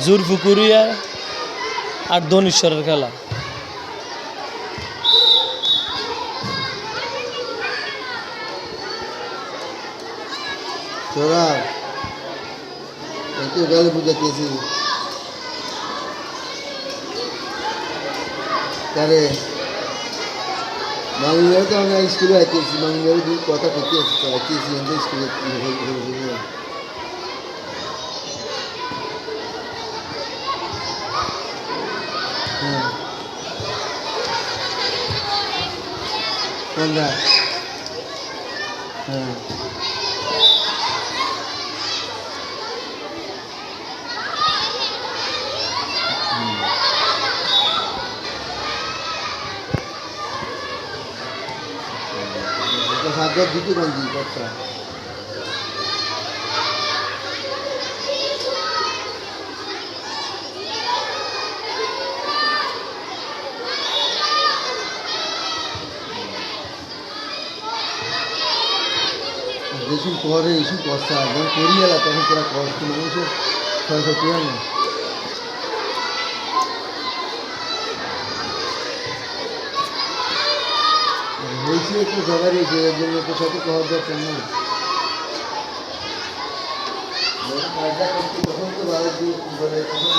জোরপুকুরিয়া আর ধনেশ্বরের খেলা। তোরা একটু গালে বুঝাতেছি তারে বাংলায় তো আমরা স্কুলে আইতেছি, বাংলায় দু কথা করতে আইতেছি আমরা স্কুলে। হ্যাঁ কোনটা? হ্যাঁ সাগর দিতে গঞ্জি কথা যেসব পরে এইসব কষ্ট যখন করিয়ালা তখন পুরা কষ্ট মানুষের ক্ষয়ক্ষতি হয় না। হয়েছে একটু সবারই হয়েছে, এর জন্য তো সাথে কহার দরকার না। কাজটা করছি তখন তো ভালো বলে তখন